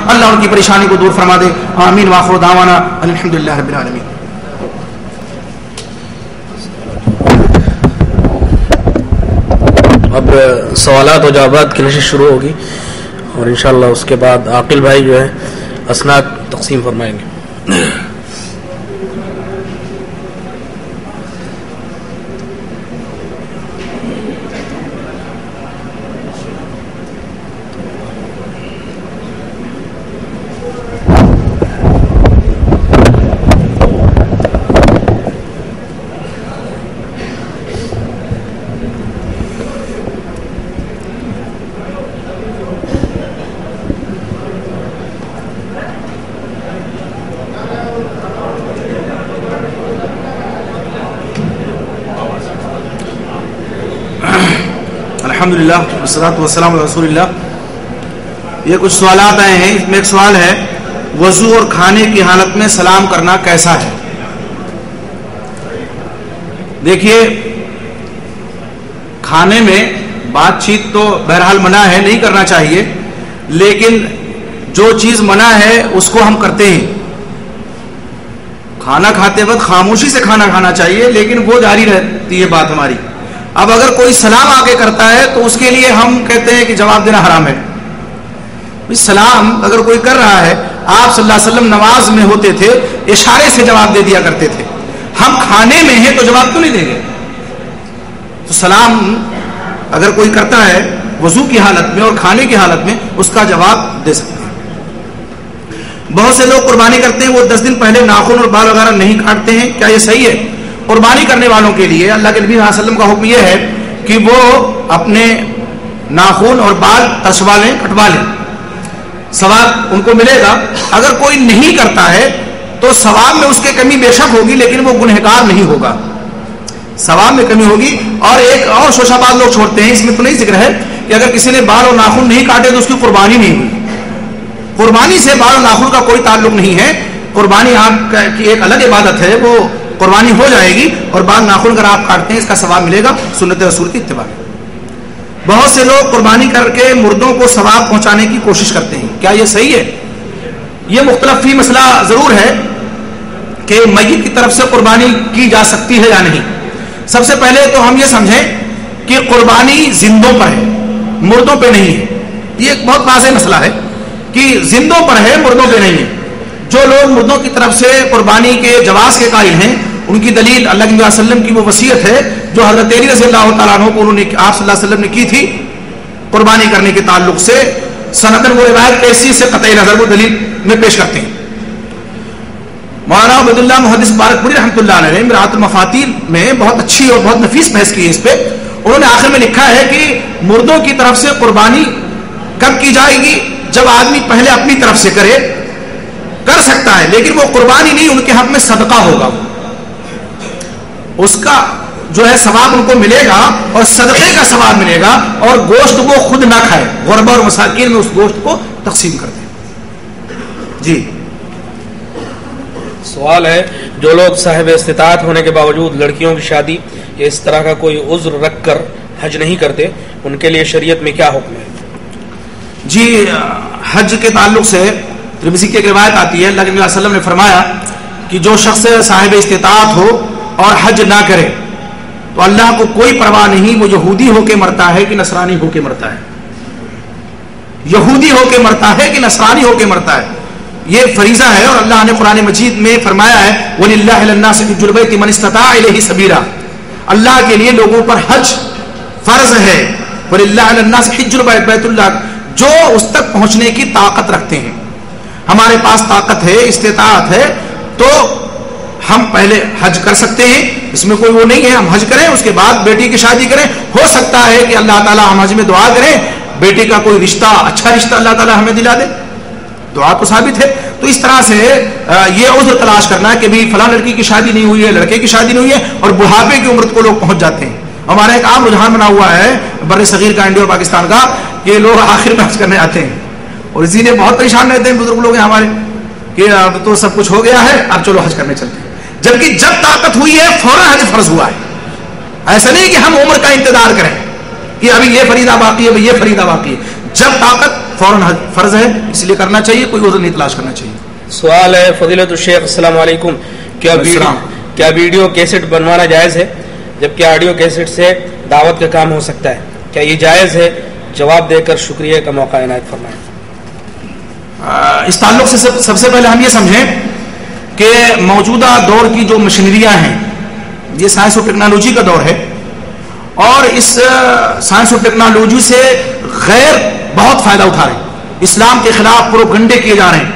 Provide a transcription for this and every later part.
اللہ ان کی پریشانی کو دور فرما دے. آمین وآخر دعوانا الحمدللہ رب العالمین. اب سوالات و جوابات کی نشست شروع ہوگی اور انشاءاللہ اس کے بعد عاقل بھائی جو ہے اسناد تقسیم فرمائیں گے. الحمدللہ والصلاۃ والسلام علی رسول اللہ. یہ کچھ سوالات آئے ہیں. اس میں ایک سوال ہے وضو اور کھانے کی حالت میں سلام کرنا کیسا ہے؟ دیکھیے کھانے میں بات چیت تو بہرحال منع ہے, نہیں کرنا چاہیے, لیکن جو چیز منع ہے اس کو ہم کرتے ہیں. کھانا کھاتے وقت خاموشی سے کھانا کھانا چاہیے, لیکن وہ جاری رہتی ہے بات ہماری. اب اگر کوئی سلام آگے کرتا ہے تو اس کے لیے ہم کہتے ہیں کہ جواب دینا حرام ہے. سلام اگر کوئی کر رہا ہے, آپ صلی اللہ علیہ وسلم نماز میں ہوتے تھے اشارے سے جواب دے دیا کرتے تھے, ہم کھانے میں ہیں تو جواب کیوں نہیں دیں گے؟ تو سلام اگر کوئی کرتا ہے وضو کی حالت میں اور کھانے کی حالت میں اس کا جواب دے سکتے ہیں. بہت سے لوگ قربانی کرتے ہیں, وہ 10 دن پہلے ناخن اور بال وغیرہ نہیں کاٹتے ہیں, کیا یہ صحیح ہے؟ قربانی کرنے والوں کے لیے اللہ کے نبی صلی اللہ علیہ وسلم کا حکم یہ ہے کہ وہ اپنے ناخن اور بال کسوا لیں, کٹوا لیں, ثواب ان کو ملے گا. اگر کوئی نہیں کرتا ہے تو ثواب میں اس کے کمی بے شک ہوگی, لیکن وہ گنہگار نہیں ہوگا, ثواب میں کمی ہوگی. اور ایک اور شوشہ باز لوگ چھوڑتے ہیں, اس میں تو نہیں ذکر ہے کہ اگر کسی نے بال اور ناخن نہیں کاٹے تو اس کی قربانی نہیں ہوئی. قربانی سے بال اور ناخن کا کوئی تعلق نہیں ہے. قربانی آپ کی ایک الگ عبادت ہے, وہ قربانی ہو جائے گی, اور بال ناخن اگر آپ کاٹتے ہیں اس کا ثواب ملے گا سنت رسول کی اتباع. بہت سے لوگ قربانی کر کے مردوں کو ثواب پہنچانے کی کوشش کرتے ہیں, کیا یہ صحیح ہے؟ یہ مختلف فی مسئلہ ضرور ہے کہ میت کی طرف سے قربانی کی جا سکتی ہے یا نہیں. سب سے پہلے تو ہم یہ سمجھیں کہ قربانی زندوں پر ہے, مردوں پہ نہیں ہے. یہ ایک بہت واضح مسئلہ ہے کہ زندوں پر ہے, مردوں پہ نہیں ہے. جو لوگ مردوں کی طرف سے قربانی کے جواز کے قائل ہیں ان کی دلیل اللہ کے نبی صلی اللہ علیہ وسلم کی وہ وصیت ہے جو حضرت علی رضی اللہ تعالیٰ عنہ کو انہوں نے آپ صلی اللہ علیہ وسلم نے کی تھی قربانی کرنے کے تعلق سے. سندن وہ روایت کیسی سے قطعی نظر وہ دلیل میں پیش کرتے ہیں. مولانا عبد اللہ محدث بارک پوری رحمۃ اللہ علیہ نے مرات المفاتیل میں بہت اچھی اور بہت نفیس بحث کی ہے اس پہ. انہوں نے آخر میں لکھا ہے کہ مردوں کی طرف سے قربانی کب کی جائے گی؟ جب آدمی پہلے اپنی طرف سے کرے, کر سکتا ہے, لیکن وہ قربانی نہیں, ان کے حق میں صدقہ ہوگا, اس کا جو ہے ثواب ان کو ملے گا اور صدقے کا ثواب ملے گا, اور گوشت وہ خود نہ کھائے, غربا اور مساکین میں اس گوشت کو تقسیم کر دیں. جی سوال ہے جو لوگ صاحب استطاعت ہونے کے باوجود لڑکیوں کی شادی یا اس طرح کا کوئی عذر رکھ کر حج نہیں کرتے, ان کے لیے شریعت میں کیا حکم ہے؟ جی حج کے تعلق سے ترمذی کی ایک روایت آتی ہے, اللہ کے نبی صلی اللہ علیہ وسلم نے فرمایا کہ جو شخص صاحب استطاعت ہو اور حج نہ کرے تو اللہ کو کوئی پرواہ نہیں, وہ یہودی ہو کے مرتا ہے کہ نصرانی ہو کے مرتا ہے, یہودی ہو کے مرتا ہے کہ نصرانی ہو کے مرتا ہے. یہ فریضہ ہے, اور اللہ نے قرآن مجید میں فرمایا ہے وَلِلَّهِ عَلَى النَّاسِ حِجُّ الْبَيْتِ مَنِ اسْتَطَاعَ إِلَيْهِ سَبِيلًا, اللہ کے لیے لوگوں پر حج فرض ہے. وَلِلَّهِ عَلَى النَّاسِ حِجُّ الْبَيْتِ, بیت اللہ جو اس تک پہنچنے کی طاقت رکھتے ہیں. ہمارے پاس طاقت ہے, استطاعت ہے, تو ہم پہلے حج کر سکتے ہیں, اس میں کوئی وہ نہیں ہے. ہم حج کریں, اس کے بعد بیٹی کی شادی کریں. ہو سکتا ہے کہ اللہ تعالیٰ ہم حج میں دعا کریں, بیٹی کا کوئی رشتہ, اچھا رشتہ اللہ تعالیٰ ہمیں دلا دے, دعا تو ثابت ہے. تو اس طرح سے یہ عذر تلاش کرنا ہے کہ بھی فلاں لڑکی کی شادی نہیں ہوئی ہے, لڑکے کی شادی نہیں ہوئی ہے, اور بڑھاپے کی عمر کو لوگ پہنچ جاتے ہیں. ہمارا ایک عام رجحان بنا ہوا ہے بر صغیر کا, انڈیا اور پاکستان کا, کہ لوگ آخر میں حج کرنے آتے ہیں, اور اسی لیے بہت پریشان رہتے ہیں بزرگ لوگ ہیں ہمارے کہ اب تو سب کچھ ہو گیا ہے, اب چلو حج کرنے چلتے ہیں. جبکہ جب طاقت ہوئی ہے فوراً حج فرض ہوا ہے. ایسا نہیں کہ ہم عمر کا انتظار کریں کہ ابھی یہ فریضہ باقی ہے, ابھی یہ فریضہ باقی ہے. جب طاقت فوراً فرض ہے، اس لیے کرنا چاہیے، کوئی عذر نہیں تلاش کرنا چاہیے. سوال ہے فضیلت الشیخ السلام علیکم، کیا ویڈیو کیسٹ بنوانا جائز ہے جبکہ آڈیو کیسٹ سے دعوت کا کام ہو سکتا ہے؟ کیا یہ جائز ہے؟ جواب دے کر شکریہ کا موقع عنایت فرمائیں. اس تعلق سے سب سے پہلے ہم یہ سمجھیں کہ موجودہ دور کی جو مشینریاں ہیں، یہ سائنس اور ٹیکنالوجی کا دور ہے، اور اس سائنس اور ٹیکنالوجی سے غیر بہت فائدہ اٹھا رہے ہیں. اسلام کے خلاف پروپیگنڈے کیے جا رہے ہیں،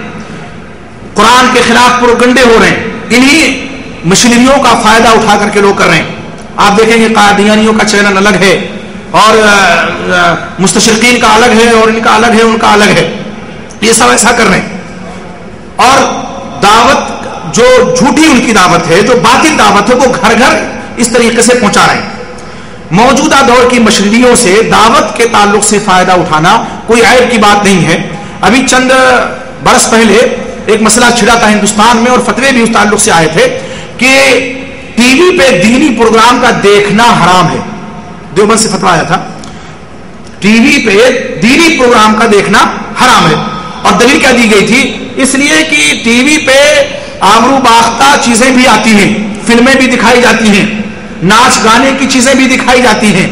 قرآن کے خلاف پروپیگنڈے ہو رہے ہیں، انہی مشینریوں کا فائدہ اٹھا کر کے لوگ کر رہے ہیں. آپ دیکھیں گے قادیانیوں کا چینل الگ ہے، اور مستشرقین کا الگ ہے، اور ان کا الگ ہے، ان کا الگ ہے. یہ سب ایسا کر رہے ہیں، اور دعوت جو جھوٹی ان کی دعوت ہے، جو باطل دعوت ہے، وہ گھر گھر اس طریقے سے پہنچا رہے ہیں. موجودہ دور کی مشینریوں سے دعوت کے تعلق سے فائدہ اٹھانا کوئی عیب کی بات نہیں ہے. ابھی چند برس پہلے ایک مسئلہ چھڑا تھا ہندوستان میں، اور فتوے بھی اس تعلق سے آئے تھے کہ ٹی وی پہ دینی پروگرام کا دیکھنا حرام ہے. دیوبند سے فتویٰ آیا تھا ٹی وی پہ دینی پروگرام کا دیکھنا حرام ہے. اور دلیل کیا دی گئی تھی؟ اس لیے کہ ٹی وی پہ آبرو باختہ چیزیں بھی آتی ہیں، فلمیں بھی دکھائی جاتی ہیں، ناچ گانے کی چیزیں بھی دکھائی جاتی ہیں،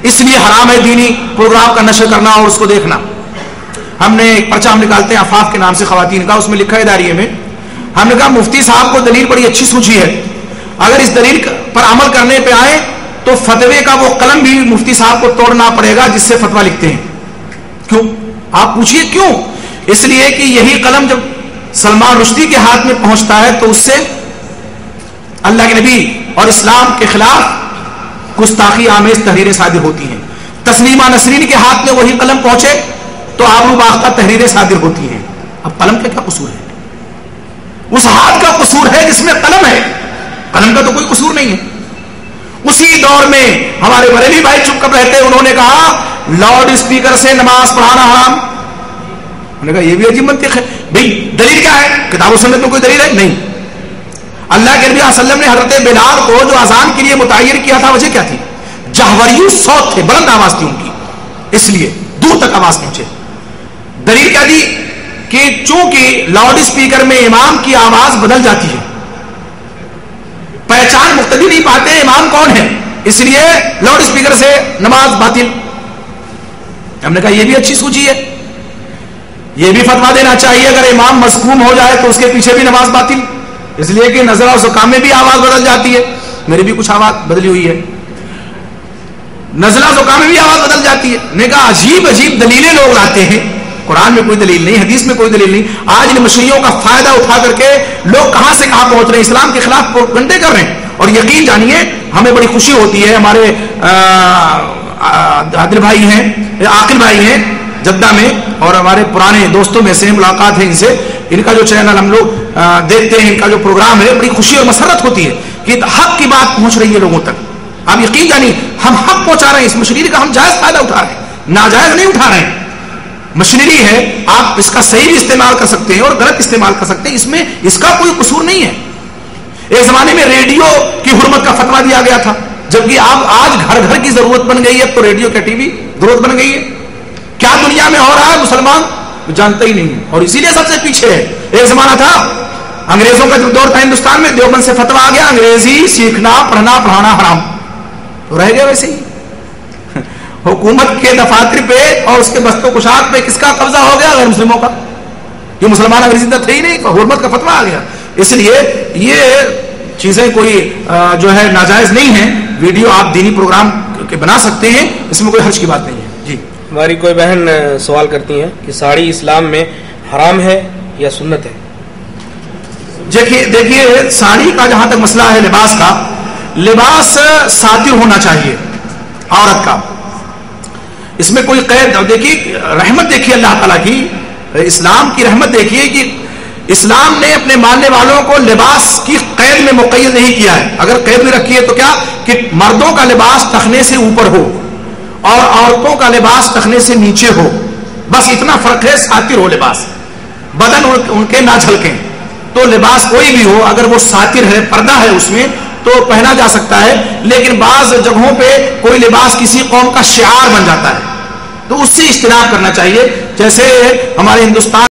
اس لیے حرام ہے دینی پروگرام کا نشر کرنا اور اس کو دیکھنا. ہم نے ایک پرچہ ہم نکالتے ہیں عفاف کے نام سے خواتین کا، اس میں لکھا ہے داریے میں، ہم نے کہا مفتی صاحب کو دلیل بڑی اچھی سوچی ہے، اگر اس دلیل پر عمل کرنے پہ آئے تو فتوے کا وہ قلم بھی مفتی صاحب کو توڑنا پڑے گا جس سے فتویٰ لکھتے ہیں. کیوں؟ آپ پوچھئے کیوں؟ اس لیے کہ یہی قلم جب سلمان رشدی کے ہاتھ میں پہنچتا ہے تو اس سے اللہ کے نبی اور اسلام کے خلاف گستاخی آمیز تحریریں صادر ہوتی ہیں. تسلیمہ نسرین کے ہاتھ میں وہی قلم پہنچے تو آبرو باختہ تحریریں صادر ہوتی ہیں. اب قلم کا کیا قصور ہے؟ اس ہاتھ کا قصور ہے جس میں قلم ہے، قلم کا تو کوئی قصور نہیں ہے. اسی دور میں ہمارے بریلی بھائی چپ کر رہتے، انہوں نے کہا لاؤڈ اسپیکر سے نماز پڑھانا حرام. انہوں نے کہا یہ بھی عجیب منطق ہے. بھئی دلیل کیا ہے؟ کتاب و سنت میں کوئی دلیل ہے؟ نہیں. اللہ کے نبی صلی اللہ علیہ وسلم نے حضرت بلال کو جو اذان کے لیے متعین کیا تھا، وجہ کیا تھی؟ جہوری صوت تھے، بلند آواز تھی ان کی، اس لیے دور تک آواز پہنچے. دلیل کیا دی؟ کہ چونکہ لاؤڈ اسپیکر میں امام کی آواز بدل جاتی ہے، پہچان مقتدی نہیں پاتے امام کون ہے، اس لیے لاؤڈ اسپیکر سے نماز باطل. ہم نے کہا یہ بھی اچھی سوچی ہے، یہ بھی فتویٰ دینا چاہیے اگر امام مسکوم ہو جائے تو اس کے پیچھے بھی نماز باطل، اس لیے کہ نزلہ و زکام میں بھی آواز بدل جاتی ہے. میری بھی کچھ آواز بدلی ہوئی ہے، نزلہ زکام میں بھی آواز بدل جاتی ہے. نے کہا عجیب عجیب دلیلیں لوگ لاتے ہیں، قرآن میں کوئی دلیل نہیں، حدیث میں کوئی دلیل نہیں. آج ان مشریوں کا فائدہ اٹھا کر کے لوگ کہاں سے کہاں پہنچ رہے ہیں، اسلام کے خلاف پروپیگنڈے کر رہے ہیں. اور یقین جانیے ہمیں بڑی خوشی ہوتی ہے، ہمارے عادل بھائی ہیں، عاقل بھائی ہیں جدہ میں، اور ہمارے پرانے دوستوں میں سے ملاقات ہے ان سے، ان کا جو چینل ہم لوگ دیکھتے ہیں، ان کا جو پروگرام ہے، بڑی خوشی اور مسرت ہوتی ہے کہ حق کی بات پہنچ رہی ہے لوگوں تک. آپ یقین جانیے ہم حق پہنچا رہے ہیں، اس مشینری کا ہم جائز فائدہ اٹھا رہے ہیں، ناجائز نہیں اٹھا رہے ہیں. مشینری ہے، آپ اس کا صحیح بھی استعمال کر سکتے ہیں اور غلط استعمال کر سکتے ہیں، اس میں اس کا کوئی قصور نہیں ہے. ایک زمانے میں ریڈیو کی حرمت کا فتویٰ دیا گیا تھا، جبکہ آپ آج گھر گھر کی ضرورت بن گئی ہے، تو ریڈیو کیا ٹی وی ضرورت بن گئی ہے؟ کیا دنیا میں ہو رہا ہے مسلمان جانتا ہی نہیں ہے، اور اسی لیے سب سے پیچھے ہے. ایک زمانہ تھا انگریزوں کا جو دور تھا ہندوستان میں، دیوبند سے فتویٰ آ گیا انگریزی سیکھنا پڑھنا پڑھانا حرام، تو رہ گیا ویسے ہی. حکومت کے دفاتر پہ اور اس کے بست و کشاد پہ کس کا قبضہ ہو گیا؟ غیر مسلموں کا. یہ مسلمان انگریزی تھے ہی نہیں، حرمت کا فتویٰ آ گیا. اس لیے یہ چیزیں کوئی جو ہے ناجائز نہیں ہیں. ویڈیو آپ دینی پروگرام کے بنا سکتے ہیں، اس میں کوئی حرج کی بات نہیں ہے. جی ہماری کوئی بہن سوال کرتی ہیں کہ ساڑی اسلام میں حرام ہے یا سنت ہے؟ دیکھیے ساڑی کا جہاں تک مسئلہ ہے، لباس کا، لباس ساتر ہونا چاہیے عورت کا، اس میں کوئی قید. دیکھیے رحمت دیکھیے اللہ تعالیٰ کی، اسلام کی رحمت دیکھیے کہ اسلام نے اپنے ماننے والوں کو لباس کی قید میں مقید نہیں کیا ہے. اگر قید میں رکھی ہے تو کیا کہ مردوں کا لباس ٹخنے سے اوپر ہو اور عورتوں کا لباس ٹخنے سے نیچے ہو، بس اتنا فرق ہے. ساتر ہو لباس، بدن ان کے نہ جھلکیں. تو لباس کوئی بھی ہو اگر وہ ساتر ہے، پردہ ہے اس میں، تو پہنا جا سکتا ہے. لیکن بعض جگہوں پہ کوئی لباس کسی قوم کا شعار بن جاتا ہے، تو اس سے اجتناب کرنا چاہیے. جیسے ہمارے ہندوستان